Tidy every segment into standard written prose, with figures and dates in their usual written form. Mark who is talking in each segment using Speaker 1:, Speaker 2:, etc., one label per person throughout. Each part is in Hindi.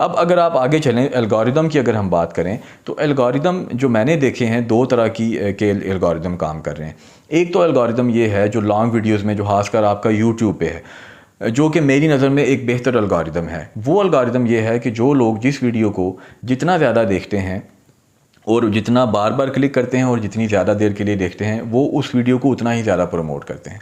Speaker 1: अब अगर आप आगे चलें, एल्गोरिदम की अगर हम बात करें तो एल्गोरिदम जो मैंने देखे हैं, दो तरह के एल्गोरिदम काम कर रहे हैं। एक तो एल्गोरिदम ये है जो लॉन्ग वीडियोस में, जो खासकर आपका यूट्यूब पे है, जो कि मेरी नज़र में एक बेहतर एल्गोरिदम है। वो एल्गोरिदम ये है कि जो लोग जिस वीडियो को जितना ज़्यादा देखते हैं और जितना बार बार क्लिक करते हैं और जितनी ज़्यादा देर के लिए देखते हैं, वो उस वीडियो को उतना ही ज़्यादा प्रमोट करते हैं।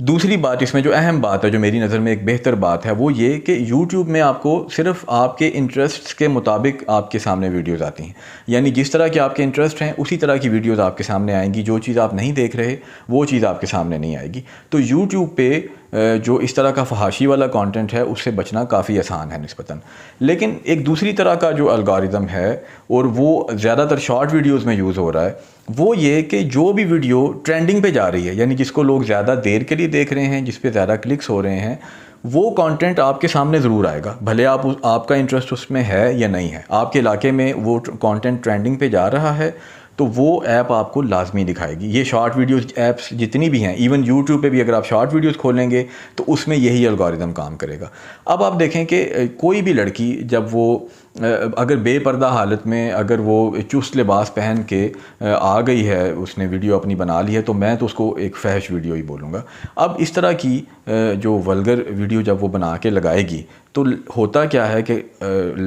Speaker 1: दूसरी बात, इसमें जो अहम बात है, जो मेरी नज़र में एक बेहतर बात है, वो ये कि यूट्यूब में आपको सिर्फ आपके इंटरेस्ट्स के मुताबिक आपके सामने वीडियोस आती हैं। यानी जिस तरह के आपके इंटरेस्ट हैं उसी तरह की वीडियोस आपके सामने आएंगी। जो चीज़ आप नहीं देख रहे वो चीज़ आपके सामने नहीं आएगी। तो यूट्यूब पे जो इस तरह का फहाशी वाला कंटेंट है उससे बचना काफ़ी आसान है निस्बतन। लेकिन एक दूसरी तरह का जो एल्गोरिदम है, और वो ज़्यादातर शॉर्ट वीडियोज़ में यूज़ हो रहा है, वो ये कि जो भी वीडियो ट्रेंडिंग पे जा रही है, यानी जिसको लोग ज़्यादा देर के लिए देख रहे हैं, जिस पे ज़्यादा क्लिक्स हो रहे हैं, वो कंटेंट आपके सामने ज़रूर आएगा। भले आपका इंटरेस्ट उसमें है या नहीं है, आपके इलाके में वो कंटेंट ट्रेंडिंग पे जा रहा है तो वो ऐप आपको लाजमी दिखाएगी। ये शॉर्ट वीडियोस ऐप्स जितनी भी हैं, इवन यूट्यूब पे भी अगर आप शॉर्ट वीडियोस खोलेंगे तो उसमें यही एल्गोरिदम काम करेगा। अब आप देखें कि कोई भी लड़की जब वो अगर बेपर्दा हालत में अगर वो चुस्त लिबास पहन के आ गई है, उसने वीडियो अपनी बना ली है, तो मैं तो उसको एक फहश वीडियो ही बोलूँगा। अब इस तरह की जो वल्गर वीडियो जब वो बना के लगाएगी तो होता क्या है कि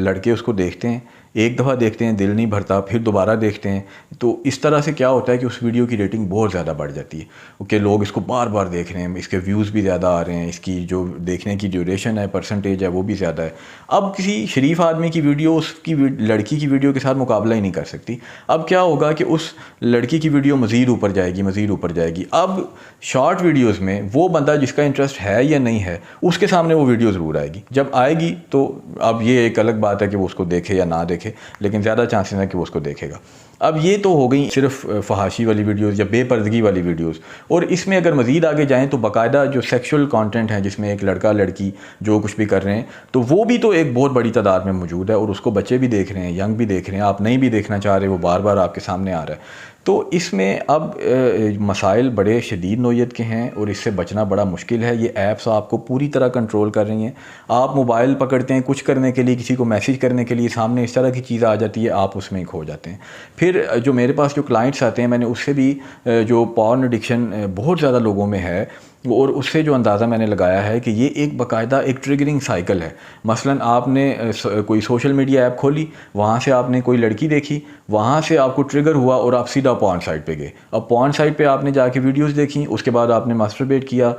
Speaker 1: लड़के उसको देखते हैं, एक दफ़ा देखते हैं, दिल नहीं भरता, फिर दोबारा देखते हैं। तो इस तरह से क्या होता है कि उस वीडियो की रेटिंग बहुत ज़्यादा बढ़ जाती है कि लोग इसको बार बार देख रहे हैं, इसके व्यूज़ भी ज़्यादा आ रहे हैं, इसकी जो देखने की ड्यूरेशन है, परसेंटेज है, वो भी ज़्यादा है। अब किसी शरीफ आदमी की वीडियो उसकी लड़की की वीडियो के साथ मुकाबला ही नहीं कर सकती। अब क्या होगा कि उस लड़की की वीडियो मज़ीद ऊपर जाएगी, मज़ीद ऊपर जाएगी। अब शॉर्ट वीडियोज़ में वो बंदा जिसका इंटरेस्ट है या नहीं है, उसके सामने वो वीडियो ज़रूर आएगी। जब आएगी तो अब ये एक अलग बात है कि वो उसको देखे या ना देखे, लेकिन ज़्यादा चांसेस है कि वो उसको देखेगा। अब ये तो हो गई सिर्फ फहाशी वाली वीडियोस या बेपर्दगी वाली वीडियोस, और इसमें अगर मज़ीद आगे जाएं तो बाकायदा जो सेक्सुअल कंटेंट है, जिसमें एक लड़का लड़की जो कुछ भी कर रहे हैं, तो वो भी तो एक बहुत बड़ी तादाद में मौजूद है, और उसको बच्चे भी देख रहे हैं, यंग भी देख रहे हैं। आप नहीं भी देखना चाह रहे, वो बार बार आपके सामने आ रहा है। तो इसमें अब मसाइल बड़े शदीद नौयत के हैं और इससे बचना बड़ा मुश्किल है। ये ऐप्स आपको पूरी तरह कंट्रोल कर रही हैं। आप मोबाइल पकड़ते हैं कुछ करने के लिए, किसी को मैसेज करने के लिए, सामने इस तरह की चीज़ आ जाती है, आप उसमें ही खो जाते हैं। फिर जो मेरे पास जो क्लाइंट्स आते हैं, मैंने उससे भी जो पॉर्न एडिक्शन बहुत ज़्यादा लोगों में है, और उससे जो अंदाज़ा मैंने लगाया है कि ये एक बाकायदा एक ट्रिगरिंग साइकिल है। मसलन आपने कोई सोशल मीडिया ऐप खोली, वहाँ से आपने कोई लड़की देखी, वहाँ से आपको ट्रिगर हुआ और आप सीधा पॉर्न साइट पे गए। अब पॉर्न साइट पे आपने जाके वीडियोस देखी, उसके बाद आपने मास्टरबेट किया,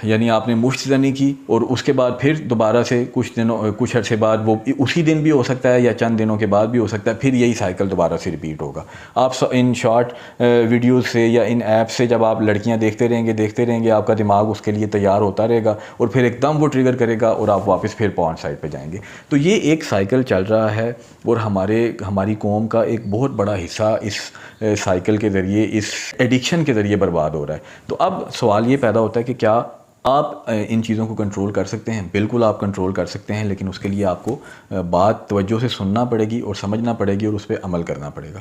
Speaker 1: यानी आपने मुश्त ज़नी की, और उसके बाद फिर दोबारा से कुछ अरसे बाद, वो उसी दिन भी हो सकता है या चंद दिनों के बाद भी हो सकता है, फिर यही साइकिल दोबारा से रिपीट होगा। आप इन शॉर्ट वीडियोस से या इन ऐप से जब आप लड़कियां देखते रहेंगे, आपका दिमाग उसके लिए तैयार होता रहेगा और फिर एकदम वो ट्रिगर करेगा और आप वापस फिर पॉर्न साइट पे जाएंगे। तो ये एक साइकिल चल रहा है, और हमारी कौम का एक बहुत बड़ा हिस्सा इस साइकिल के ज़रिए, इस एडिक्शन के ज़रिए बर्बाद हो रहा है। तो अब सवाल ये पैदा होता है कि क्या आप इन चीज़ों को कंट्रोल कर सकते हैं? बिल्कुल आप कंट्रोल कर सकते हैं, लेकिन उसके लिए आपको बात तवज्जो से सुनना पड़ेगी और समझना पड़ेगी और उस पर अमल करना पड़ेगा।